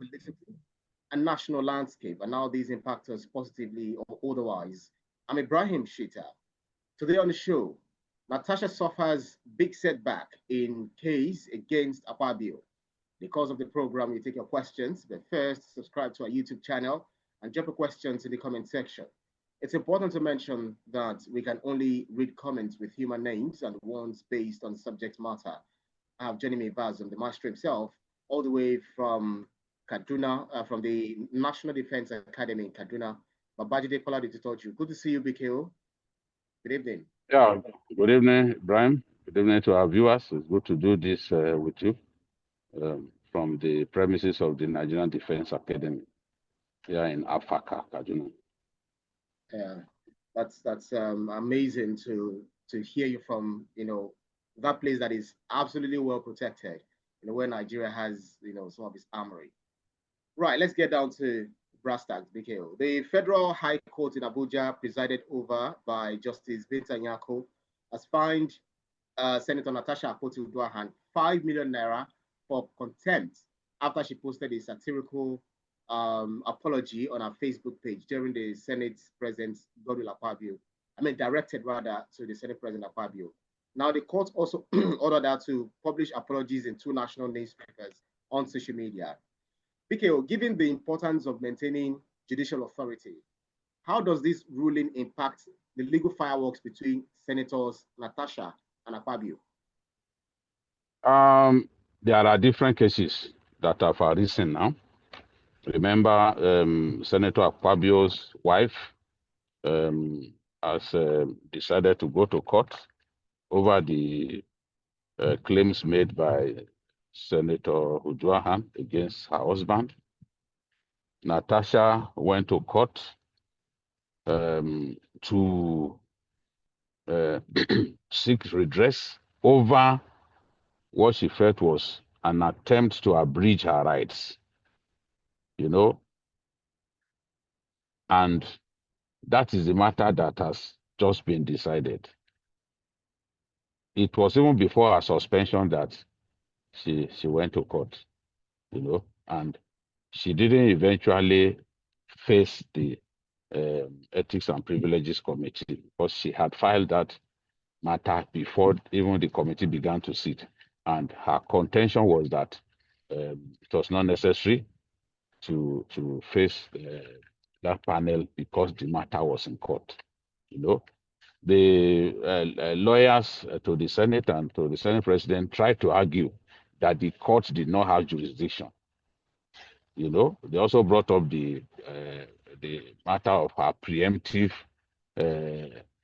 political and national landscape and how these impact us positively or otherwise. I'm Ibrahim Shita. Today on the show, Natasha suffers big setback in case against Akpabio. Because of the program, we take your questions, but first, subscribe to our YouTube channel and drop your questions in the comment section. It's important to mention that we can only read comments with human names and ones based on subject matter. I have Jenny Bazum, the master himself, all the way from Kaduna, from the National Defense Academy in Kaduna. Babajide Kolade to talk to you. Good to see you, BKO. Good evening. Yeah, good evening, Brian. Good evening to our viewers. It's good to do this with you from the premises of the Nigerian Defense Academy here in Afaka, Kaduna. Yeah, that's amazing to hear you from that place that is absolutely well protected. Where Nigeria has some of its armory. Right, let's get down to brass tacks, BKO. The Federal High Court in Abuja, presided over by Justice Binta Nyako, has fined Senator Natasha Akpoti-Uduaghan 5 million naira for contempt after she posted a satirical apology on her Facebook page during the Senate President Akpabio. Directed rather to the Senate President Akpabio. Now, the court also ordered her to publish apologies in 2 national newspapers on social media. BKO, given the importance of maintaining judicial authority, how does this ruling impact the legal fireworks between Senators Natasha and Akpabio? There are different cases that have arisen now. Remember, Senator Akpabio's wife has decided to go to court over the claims made by Senator Uduaghan against her husband. Natasha went to court to seek redress over what she felt was an attempt to abridge her rights, and that is the matter that has just been decided. It was even before her suspension that she went to court, and she didn't eventually face the Ethics and Privileges Committee because she had filed that matter before even the committee began to sit. And her contention was that it was not necessary to face that panel because the matter was in court. The lawyers to the Senate and to the Senate President tried to argue that the court did not have jurisdiction. They also brought up the matter of her preemptive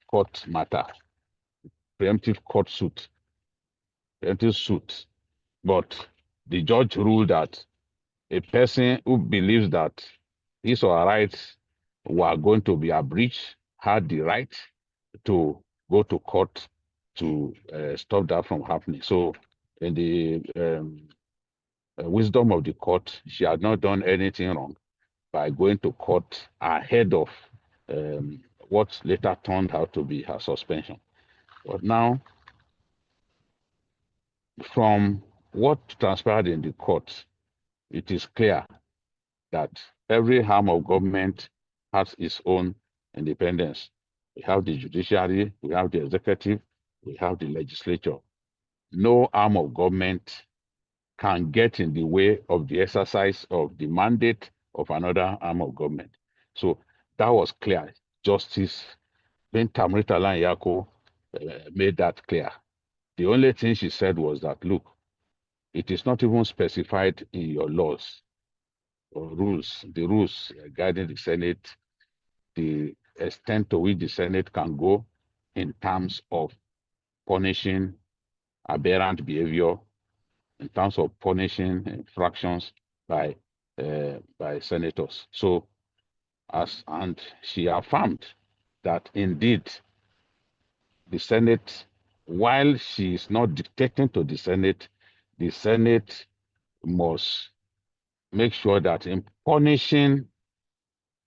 court matter, preemptive court suit, preemptive suit. But the judge ruled that a person who believes that his or her rights were going to be abridged had the right to go to court to stop that from happening. So in the wisdom of the court, she had not done anything wrong by going to court ahead of what later turned out to be her suspension. But now, from what transpired in the court, it is clear that every arm of government has its own independence. We have the judiciary, we have the executive, we have the legislature. No arm of government can get in the way of the exercise of the mandate of another arm of government. So that was clear. Justice Binta Nyako made that clear. The only thing she said was that, look, it is not even specified in your laws or rules, the rules guiding the Senate, the extent to which the Senate can go in terms of punishing aberrant behavior, in terms of punishing infractions by senators. So, and she affirmed that indeed the Senate, while she is not dictating to the Senate must make sure that in punishing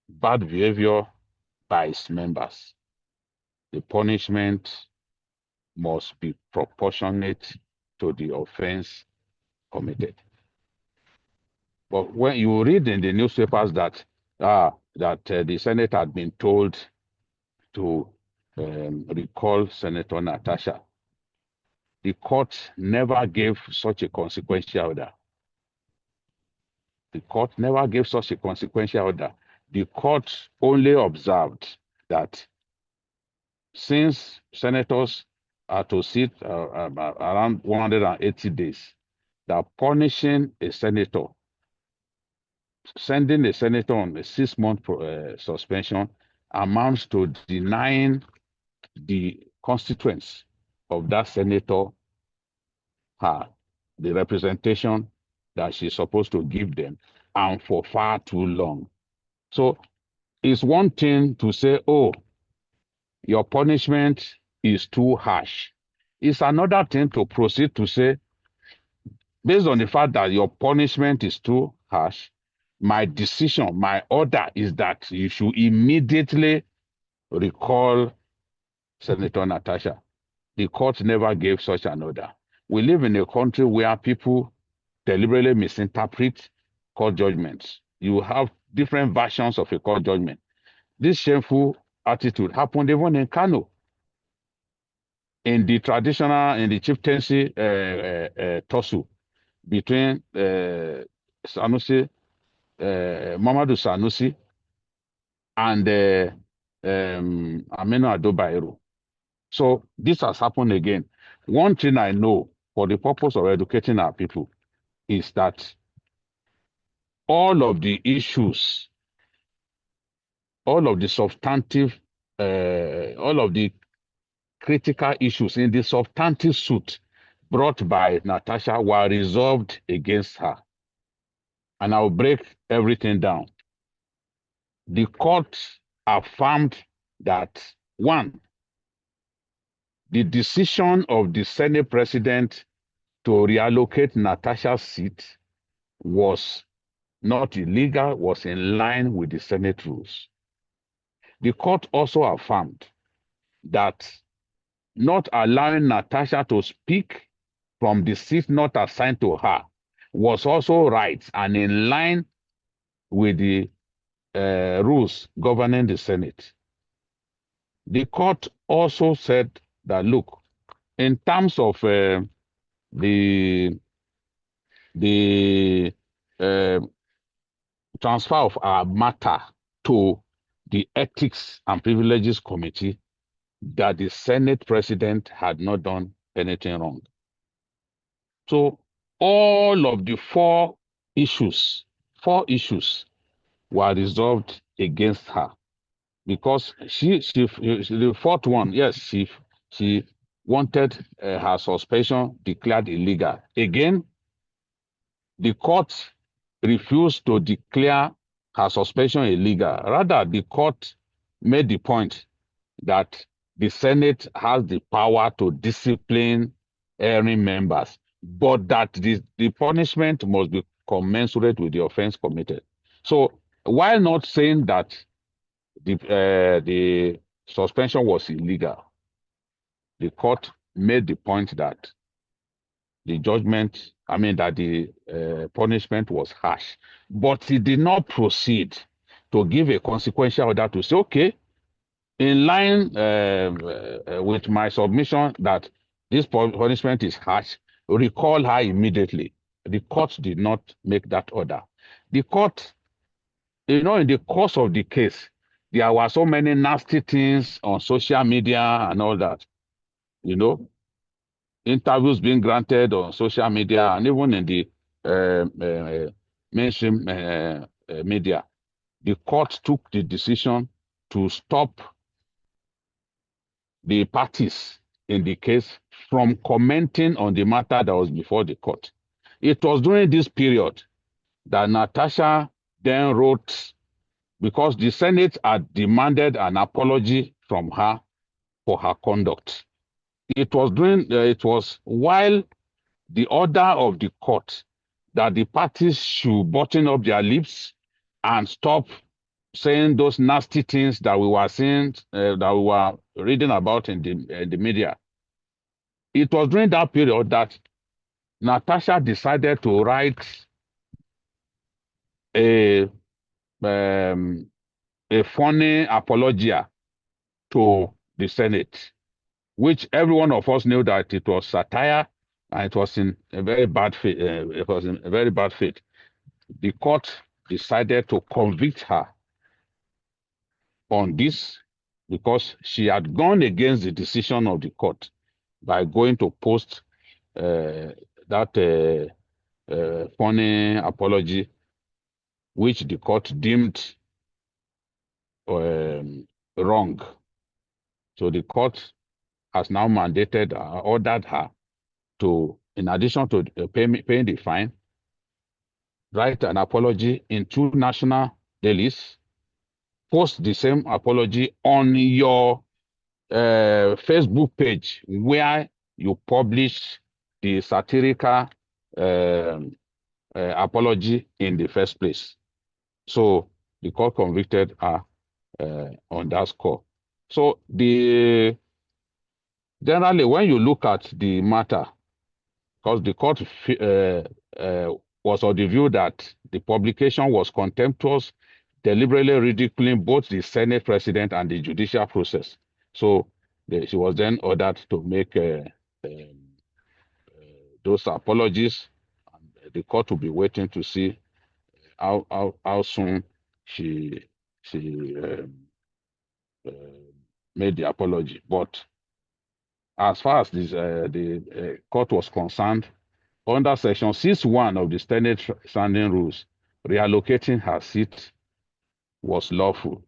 bad behavior by its members, the punishment must be proportionate to the offense committed. But when you read in the newspapers that the Senate had been told to recall Senator Natasha, the court never gave such a consequential order. The court never gave such a consequential order. The court only observed that since senators are to sit around 180 days, that punishing a senator, sending a senator on a 6-month suspension amounts to denying the constituents of that senator her the representation that she's supposed to give them, and for far too long. So it's one thing to say, oh, your punishment is too harsh. It's another thing to proceed to say, based on the fact that your punishment is too harsh, my decision, my order is that you should immediately recall Senator Natasha. The court never gave such an order. We live in a country where people deliberately misinterpret court judgments. You have different versions of a court judgment. This shameful attitude happened even in Kano. In the chieftaincy tussle between Sanusi, Mamadou Sanusi, and Aminu Ado Bayero. So this has happened again. One thing I know for the purpose of educating our people is that all of the issues, all of the substantive, all of the critical issues in the substantive suit brought by Natasha were resolved against her. And I'll break everything down. The court affirmed that, one, the decision of the Senate president to reallocate Natasha's seat was not illegal, was in line with the Senate rules. The court also affirmed that not allowing Natasha to speak from the seat not assigned to her was also right and in line with the rules governing the Senate. The court also said that, look, in terms of the transfer of our matter to the Ethics and Privileges Committee, that the Senate president had not done anything wrong. So all of the four issues were resolved against her, because the fourth one, yes, she wanted her suspension declared illegal. Again, the court refused to declare her suspension illegal. Rather, the court made the point that the Senate has the power to discipline erring members, but that the punishment must be commensurate with the offense committed. So, while not saying that the suspension was illegal, the court made the point that the judgment, that the punishment was harsh, but he did not proceed to give a consequential order to say, okay, in line with my submission that this punishment is harsh, recall her immediately. The court did not make that order. The court, in the course of the case, there were so many nasty things on social media and all that, interviews being granted on social media and even in the mainstream media. The court took the decision to stop the parties in the case from commenting on the matter that was before the court. It was during this period that Natasha then wrote, because the Senate had demanded an apology from her for her conduct. It was while the order of the court that the parties should button up their lips and stop saying those nasty things that we were seeing, that we were reading about in the media. It was during that period that Natasha decided to write a a funny apology to the Senate, which every one of us knew that it was satire and it was in a very bad faith. It was in a very bad faith. The court decided to convict her on this because she had gone against the decision of the court by going to post that funny apology, which the court deemed wrong. So the court has now mandated, ordered her to, in addition to paying the fine, write an apology in 2 national dailies, post the same apology on your Facebook page where you publish the satirical apology in the first place. So the court convicted her on that score. So generally, when you look at the matter, because the court was of the view that the publication was contemptuous, deliberately ridiculing both the Senate president and the judicial process. So she was then ordered to make those apologies. And the court will be waiting to see how soon she made the apology. But as far as this, the court was concerned, under Section 6(1) of the Senate Standing Rules, reallocating her seat was lawful,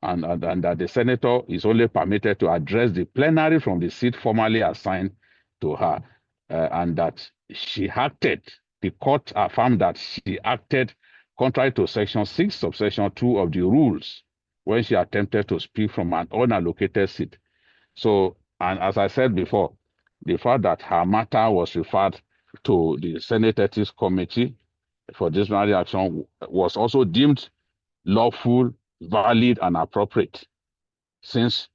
and that the senator is only permitted to address the plenary from the seat formally assigned to her, and that she acted. The court affirmed that she acted contrary to Section 6, subsection 2 of the rules when she attempted to speak from an unallocated seat. So, and as I said before, the fact that her matter was referred to the Senate Ethics Committee for disciplinary action was also deemed lawful, valid, and appropriate, since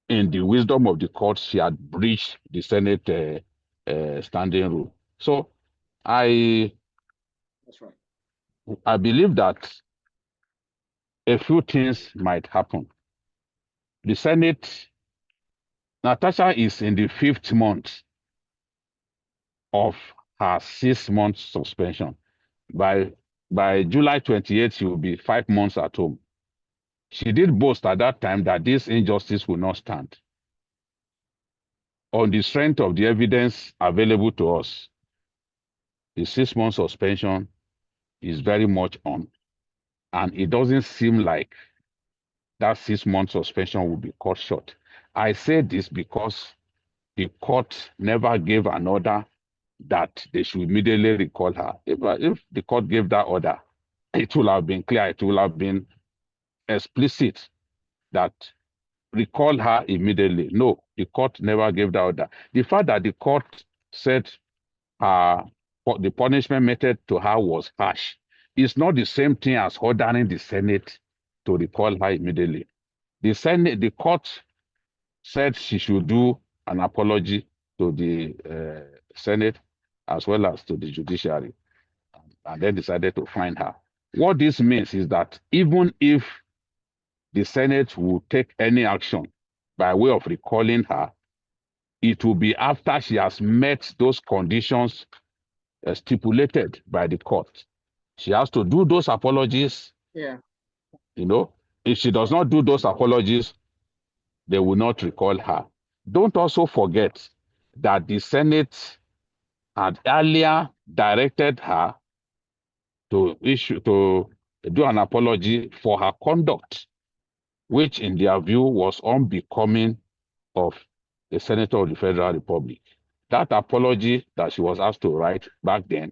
in the wisdom of the court, she had breached the Senate standing rule. So That's right. I believe that a few things might happen. The Senate, Natasha is in the 5th month of her 6-month suspension. By July 28th, she will be 5 months at home. She did boast at that time that this injustice will not stand. On the strength of the evidence available to us, the 6-month suspension is very much on. And it doesn't seem like that 6-month suspension will be cut short. I say this because the court never gave an order that they should immediately recall her. If the court gave that order, it will have been clear, it will have been explicit that recall her immediately. No, the court never gave that order. The fact that the court said the punishment meted to her was harsh is not the same thing as ordering the Senate to recall her immediately. The court said she should do an apology to the Senate as well as to the judiciary, and then decided to fine her. What this means is that even if the Senate will take any action by way of recalling her, it will be after she has met those conditions stipulated by the court. She has to do those apologies. Yeah. You know, if she does not do those apologies, they will not recall her. Don't also forget that the Senate had earlier directed her to do an apology for her conduct, which in their view was unbecoming of a senator of the Federal Republic. That apology that she was asked to write back then,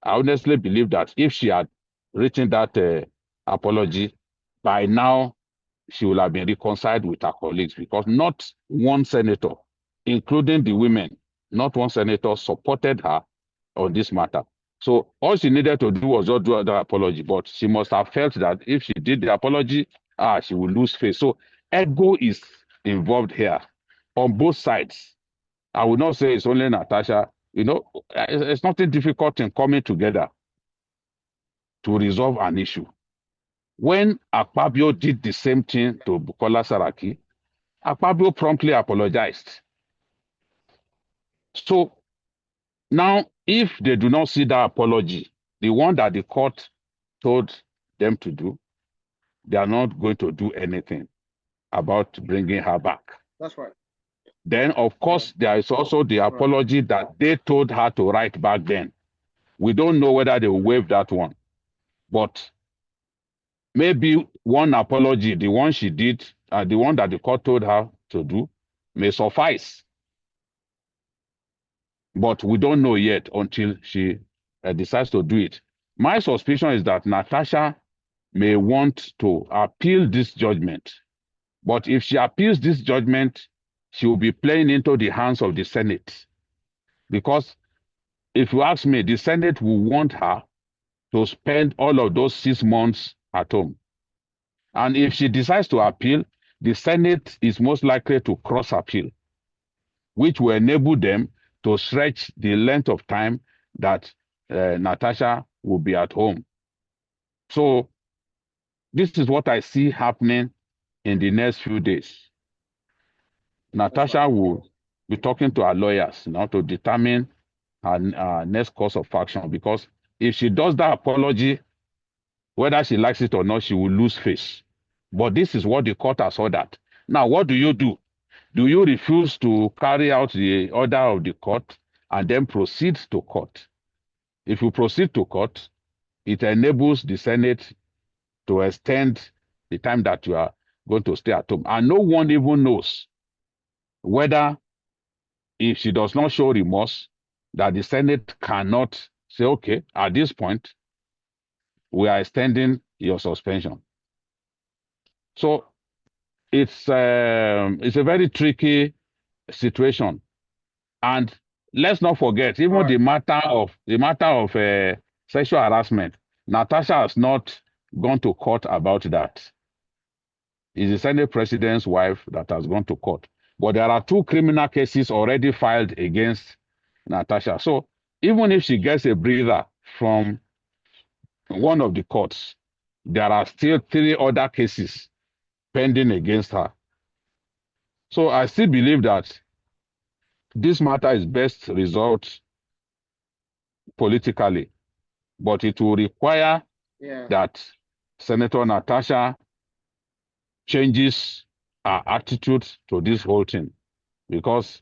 I honestly believe that if she had written that apology, by now she would have been reconciled with her colleagues, because not one senator, including the women, not one senator supported her on this matter. So all she needed to do was just do the apology, but she must have felt that if she did the apology, she would lose face. So ego is involved here on both sides. I would not say it's only Natasha. You know, it's nothing difficult in coming together. to resolve an issue. When Akpabio did the same thing to Bukola Saraki, Akpabio promptly apologized. So now, if they do not see that apology, the one that the court told them to do, they are not going to do anything about bringing her back. That's right. Then, of course, there is also the apology that they told her to write back then. We don't know whether they will waive that one. But maybe one apology, the one she did, the one that the court told her to do, may suffice. But we don't know yet until she decides to do it. My suspicion is that Natasha may want to appeal this judgment. But if she appeals this judgment, she will be playing into the hands of the Senate. Because if you ask me, the Senate will want her to spend all of those 6 months at home. And if she decides to appeal, the Senate is most likely to cross appeal, which will enable them to stretch the length of time that Natasha will be at home. So this is what I see happening in the next few days. Natasha will be talking to her lawyers now to determine her next course of action, because if she does that apology, whether she likes it or not, she will lose face. But this is what the court has ordered. Now, what do you do? Do you refuse to carry out the order of the court and then proceed to court? If you proceed to court, it enables the Senate to extend the time that you are going to stay at home. And no one even knows whether, if she does not show remorse, that the Senate cannot say, okay, at this point, we are extending your suspension. So it's a very tricky situation. And let's not forget, even the matter of sexual harassment, Natasha has not gone to court about that. It's the Senate president's wife that has gone to court. But there are 2 criminal cases already filed against Natasha. So even if she gets a breather from one of the courts, there are still 3 other cases pending against her. So I still believe that this matter is best resolved politically, but it will require that Senator Natasha changes her attitude to this whole thing. Because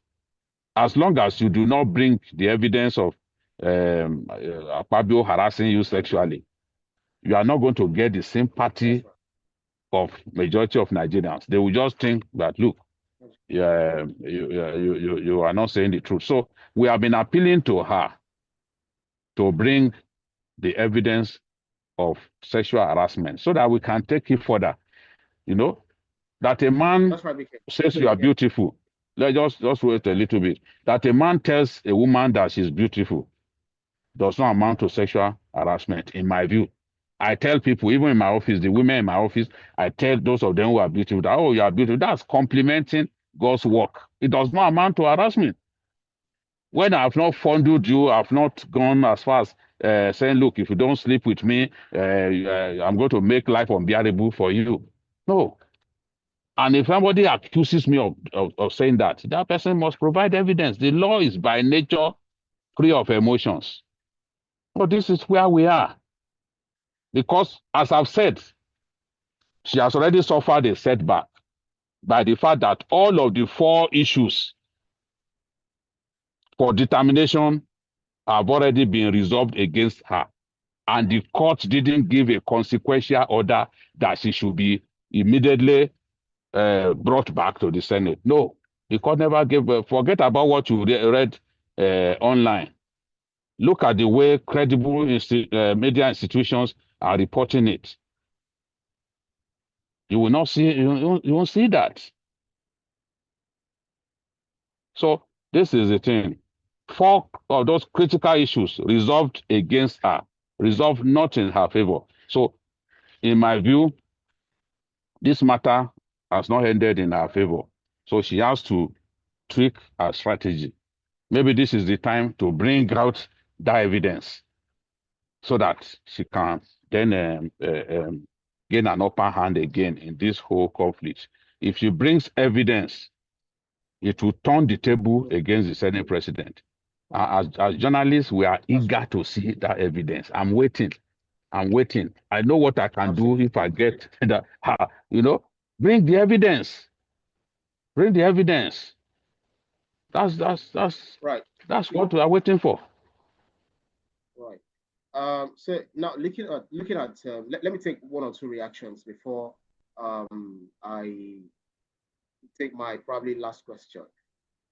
as long as you do not bring the evidence of Akpabio harassing you sexually, you are not going to get the sympathy of majority of Nigerians. They will just think that, look, you are not saying the truth. So we have been appealing to her to bring the evidence of sexual harassment so that we can take it further. You know, that a man says you are beautiful. Let's just wait a little bit. That a man tells a woman that she's beautiful does not amount to sexual harassment, in my view. I tell people, even in my office, the women in my office, I tell those of them who are beautiful, that, oh, you are beautiful. That's complimenting God's work. It does not amount to harassment. When I have not fondled you, I have not gone as far as saying, look, if you don't sleep with me, I'm going to make life unbearable for you. No. And if somebody accuses me of saying that, that person must provide evidence. The law is by nature free of emotions. But this is where we are. Because, as I've said, she has already suffered a setback by the fact that all of the 4 issues for determination have already been resolved against her. And the court didn't give a consequential order that she should be immediately brought back to the Senate. No, the court never gave. Forget about what you read online. Look at the way credible media institutions are reporting it. You will not see. You won't see that. So this is the thing. 4 of those critical issues resolved against her, resolved not in her favor. So, in my view, this matter has not ended in her favor. So she has to tweak her strategy. Maybe this is the time to bring out that evidence so that she can then gain an upper hand again in this whole conflict. If she brings evidence, it will turn the table against the Senate president. As journalists, we are eager to see that evidence. I'm waiting. I know what I can do if I get that. Bring the evidence. Bring the evidence. That's Right. That's what we are waiting for. Right. So now looking at let me take one or two reactions before I take my probably last question.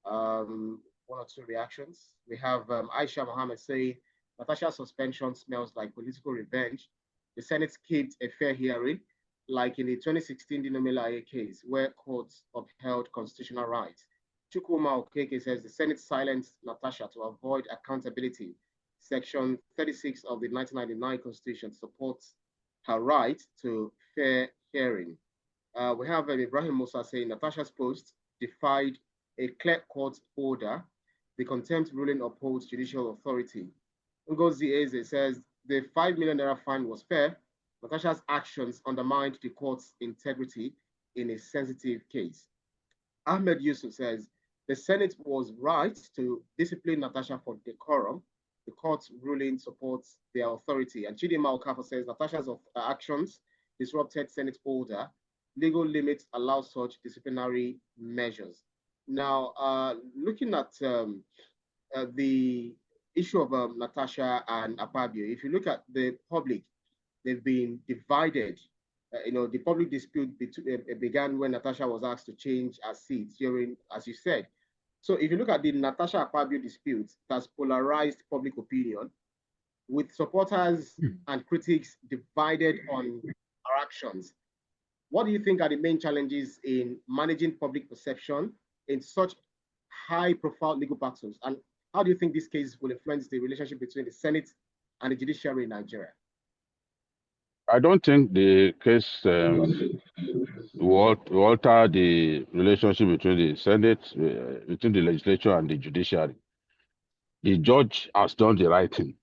One or two reactions. We have Aisha Mohammed say Natasha's suspension smells like political revenge. The Senate skipped a fair hearing, like in the 2016 Dinomila case, where courts upheld constitutional rights. Chukwuma Okeke says the Senate silenced Natasha to avoid accountability. Section 36 of the 1999 Constitution supports her right to fair hearing. We have Ibrahim Musa saying Natasha's post defied a clear court order. The contempt ruling upholds judicial authority. Ngozi Eze says the 5 million naira fine was fair. Natasha's actions undermined the court's integrity in a sensitive case. Ahmed Yusuf says the Senate was right to discipline Natasha for decorum. The court's ruling supports their authority. And Chidi Okafor says Natasha's actions disrupted Senate order. Legal limits allow such disciplinary measures. Now, looking at the issue of Natasha and Akpabio, if you look at the public, they've been divided. The public dispute began when Natasha was asked to change her seat during, as you said. So if you look at the Natasha Akpabio dispute, it has polarized public opinion, with supporters and critics divided on her actions. What do you think are the main challenges in managing public perception in such high-profile legal battles? And how do you think this case will influence the relationship between the Senate and the judiciary in Nigeria? I don't think the case will alter the relationship between the Senate, between the legislature and the judiciary. The judge has done the right thing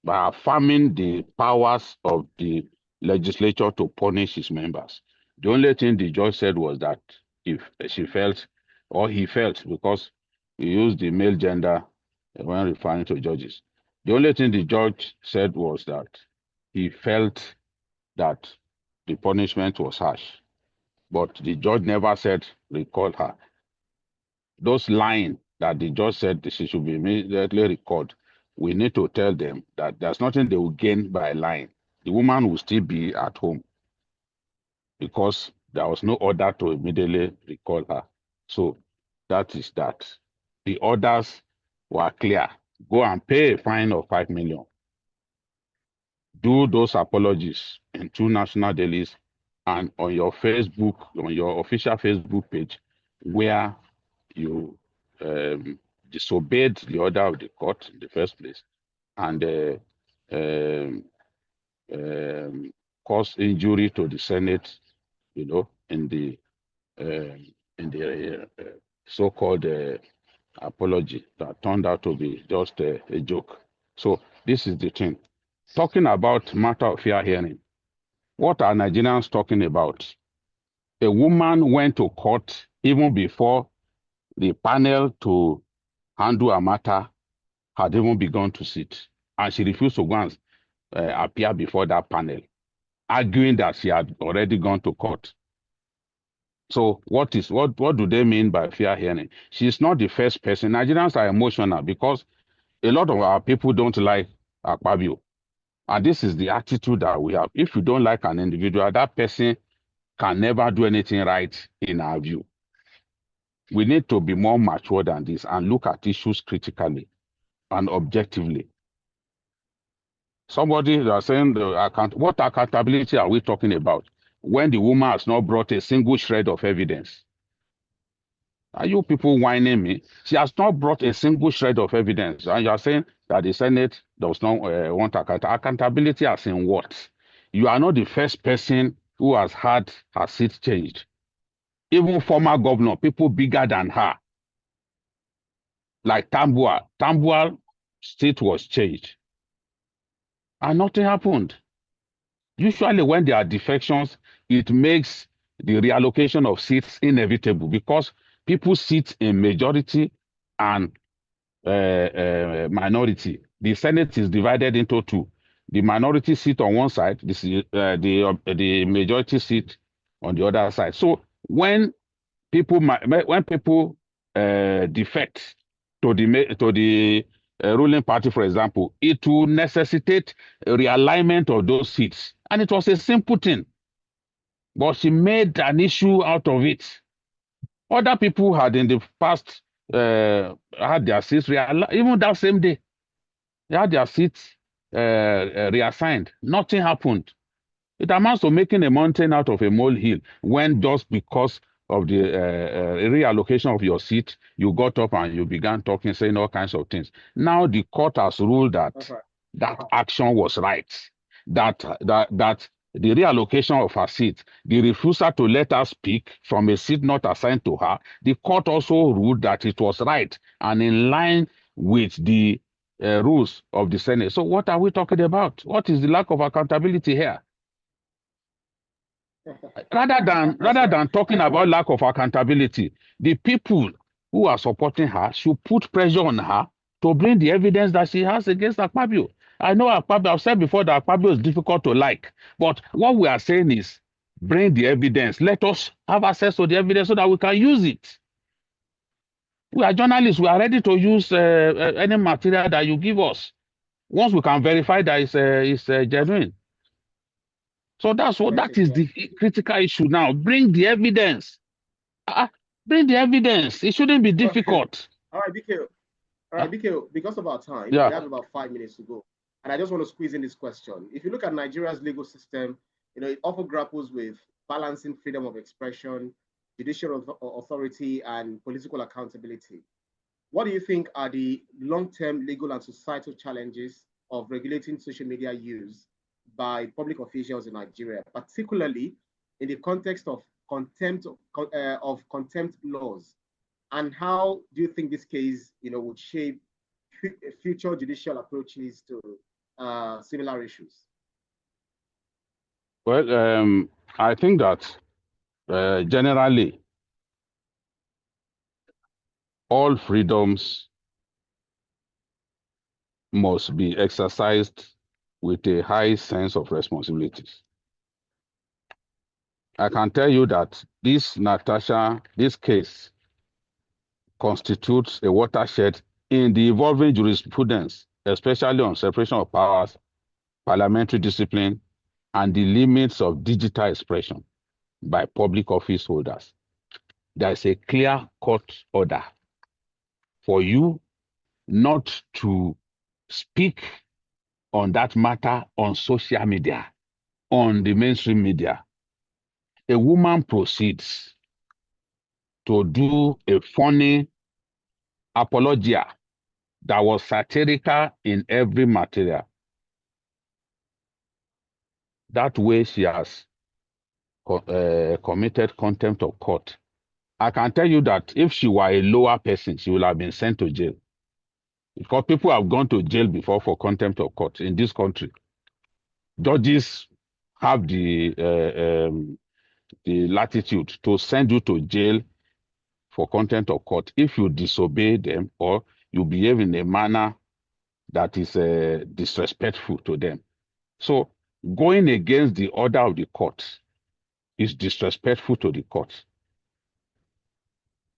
by affirming the powers of the legislature to punish his members. The only thing the judge said was that if she felt, or he felt, because he used the male gender when referring to judges, the only thing the judge said was that he felt that the punishment was harsh. But the judge never said recall her. Those lying that the judge said she should be immediately recalled, we need to tell them that there's nothing they will gain by lying. The woman will still be at home because there was no order to immediately recall her. So that is that. The orders were clear. Go and pay a fine of 5 million. Do those apologies in 2 national dailies and on your Facebook, on your official Facebook page, where you disobeyed the order of the court in the first place and caused injury to the Senate, in the so-called apology that turned out to be just a joke. So this is the thing. Talking about matter of fair hearing, what are Nigerians talking about? A woman went to court even before the panel to handle a matter had even begun to sit, and she refused to go and appear before that panel, arguing that she had already gone to court. So what do they mean by fair hearing? She's not the first person. Nigerians are emotional because a lot of our people don't like Akpabio. And this is the attitude that we have. If you don't like an individual, that person can never do anything right in our view. We need to be more mature than this and look at issues critically and objectively. Somebody is saying what accountability are we talking about when the woman has not brought a single shred of evidence? Are you people whining me? She has not brought a single shred of evidence. And you are saying that the Senate does not want accountability as in what? You are not the first person who has had her seat changed. Even former governor, people bigger than her, like Tambuwal seat was changed. And nothing happened. Usually when there are defections, it makes the reallocation of seats inevitable because people sit in majority and minority. The Senate is divided into two. The minority seat on one side, the majority seat on the other side. So when people defect to the ruling party, for example, it will necessitate a realignment of those seats, and it was a simple thing, but she made an issue out of it. Other people had in the past had their seats even that same day. They had their seats reassigned. Nothing happened. It amounts to making a mountain out of a molehill when just because of the reallocation of your seat, you got up and you began talking, saying all kinds of things. Now the court has ruled that that action was right, that the reallocation of her seat, the refusal to let her speak from a seat not assigned to her, the court also ruled that it was right and in line with the rules of the Senate. So what are we talking about? What is the lack of accountability here? Rather than talking about lack of accountability, the people who are supporting her should put pressure on her to bring the evidence that she has against Akpabio. I know Akpabio, I've said before that Akpabio is difficult to like, but what we are saying is bring the evidence. Let us have access to the evidence so that we can use it. We are journalists. We are ready to use any material that you give us once we can verify that it's genuine. So that is the critical issue now. Bring the evidence. Bring the evidence. It shouldn't be difficult. All right, BK. All right, BK, because of our time, Yeah. we have about 5 minutes to go. And I just want to squeeze in this question. If you look at Nigeria's legal system, it often grapples with balancing freedom of expression, judicial authority, and political accountability. What do you think are the long-term legal and societal challenges of regulating social media use by public officials in Nigeria, particularly in the context of contempt laws? And how do you think this case, would shape future judicial approaches to similar issues? Well, I think that generally all freedoms must be exercised with a high sense of responsibilities. I can tell you that this case constitutes a watershed in the evolving jurisprudence, especially on separation of powers, parliamentary discipline, and the limits of digital expression by public office holders. There is a clear court order for you not to speak on that matter on social media, on the mainstream media. A woman proceeds to do a funny apologia that was satirical in every material. That way she has committed contempt of court. I can tell you that if she were a lower person, she would have been sent to jail. Because people have gone to jail before for contempt of court in this country. Judges have the latitude to send you to jail for contempt of court if you disobey them or you behave in a manner that is disrespectful to them. So going against the order of the court is disrespectful to the court.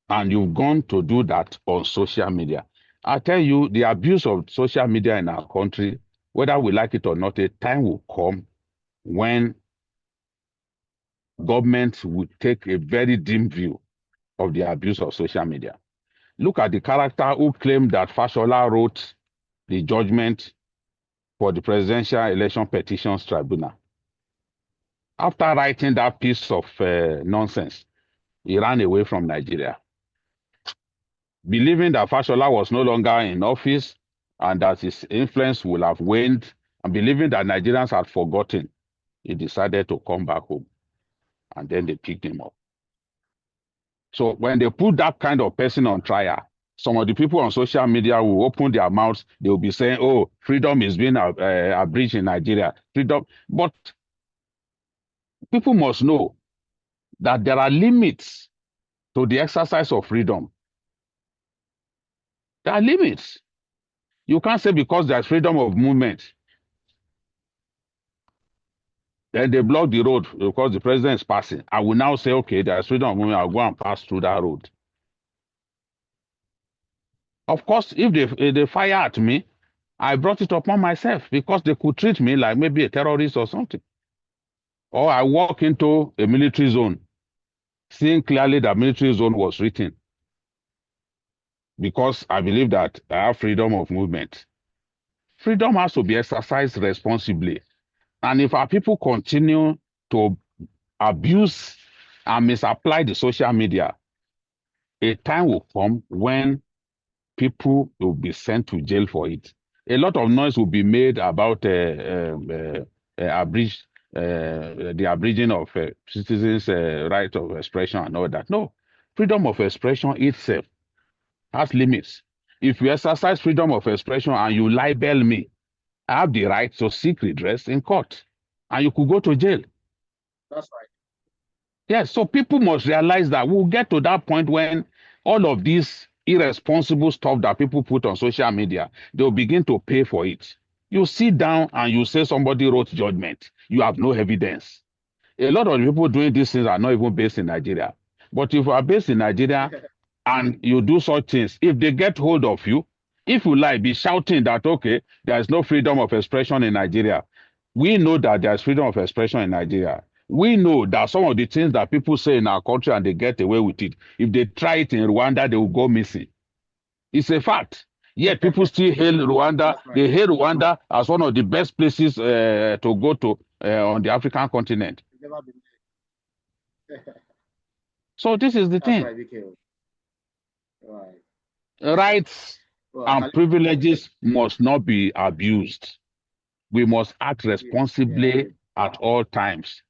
And you've gone to do that on social media. I tell you, the abuse of social media in our country, whether we like it or not, a time will come when government will take a very dim view of the abuse of social media. Look at the character who claimed that Fashola wrote the judgment for the Presidential Election Petitions Tribunal. After writing that piece of nonsense, he ran away from Nigeria, believing that Fashola was no longer in office and that his influence will have waned, and believing that Nigerians had forgotten. He decided to come back home, and then they picked him up. So when they put that kind of person on trial, some of the people on social media will open their mouths. They will be saying, oh, freedom is being abridged in Nigeria. Freedom. But people must know that there are limits to the exercise of freedom. There are limits. You can't say because there's freedom of movement, then they block the road because the president is passing. I will now say, okay, there's freedom of movement, I'll go and pass through that road. Of course, if they fire at me, I brought it upon myself because they could treat me like maybe a terrorist or something. Or I walk into a military zone, seeing clearly that military zone was written, because I believe that I have freedom of movement. Freedom has to be exercised responsibly. And if our people continue to abuse and misapply the social media, a time will come when people will be sent to jail for it. A lot of noise will be made about the abridging of citizens' right of expression and all that. No, freedom of expression itself has limits. If you exercise freedom of expression and you libel me, I have the right to seek redress in court, and you could go to jail. That's right. Yes, so people must realize that we'll get to that point when all of these irresponsible stuff that people put on social media, they'll begin to pay for it. You sit down and you say somebody wrote judgment. You have no evidence. A lot of the people doing these things are not even based in Nigeria. But if you are based in Nigeria and you do such things, if they get hold of you, if you lie, be shouting that, okay, there is no freedom of expression in Nigeria. We know that there is freedom of expression in Nigeria. We know that some of the things that people say in our country and they get away with it, if they try it in Rwanda, they will go missing. It's a fact. Yet people still hail Rwanda. Right. They hail Rwanda as one of the best places to go to on the African continent. So this is the thing. Right, right. Rights and privileges must not be abused. We must act responsibly at all times.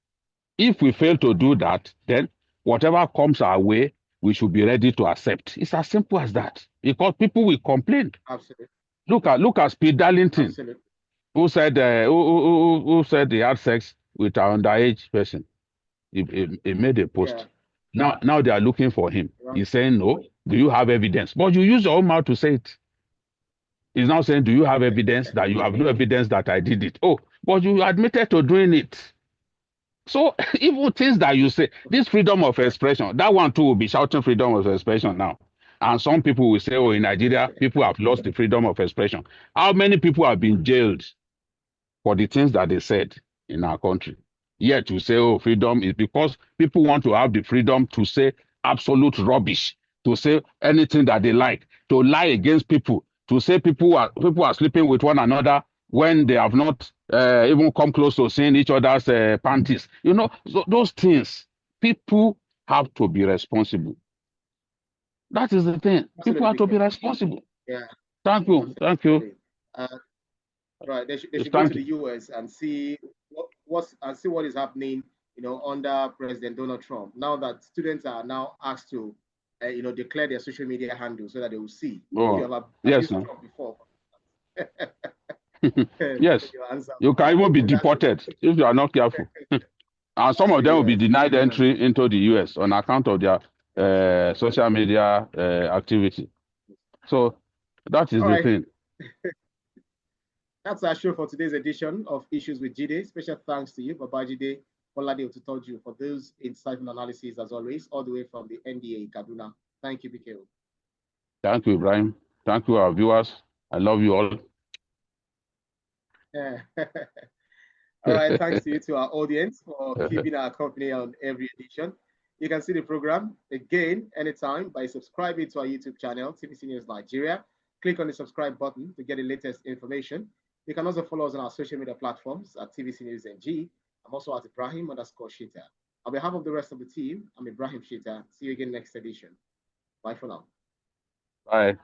If we fail to do that, then whatever comes our way, we should be ready to accept. It's as simple as that. Because people will complain. Absolutely. Look at Speed Darlington, Absolutely. who said he had sex with an underage person. He made a post. Yeah. Now they are looking for him. Yeah. He's saying, no, do you have evidence? But you use your own mouth to say it. He's now saying, do you have evidence? That you have no evidence that I did it. Oh, but you admitted to doing it. So even things that you say, this freedom of expression, that one too will be shouting freedom of expression now. And some people will say, oh, in Nigeria, people have lost the freedom of expression. How many people have been jailed for the things that they said in our country? Yet to say, oh, freedom is because people want to have the freedom to say absolute rubbish, to say anything that they like, to lie against people, to say people are sleeping with one another when they have not even come close to seeing each other's panties. You know, so those things, people have to be responsible. That is the thing. People have to be responsible. Yeah. Thank you. Thank you. Right. They should go to the US and see what is happening, you know, under President Donald Trump. Now that students are now asked to, you know, declare their social media handles so that they will see. Oh, if you have yes, Trump before. Yes, you can even be deported if you are not careful. And some of them will be denied entry into the US on account of their social media activity. So that is the thing. That's our show for today's edition of Issues with Jide. Special thanks to you, Baba Jide Olade Otutoju, for those insightful analyses, as always, all the way from the NDA Kaduna. Thank you, BKO. Thank you, Ibrahim. Thank you, our viewers. I love you all. All right, thanks to you, to our audience, for keeping our company on every edition. You can see the program again anytime by subscribing to our YouTube channel, TVC News Nigeria. Click on the subscribe button to get the latest information. You can also follow us on our social media platforms at TVC News NG. I'm also at Ibrahim_Shita. On behalf of the rest of the team, I'm Ibrahim Shita. See you again next edition. Bye for now. Bye.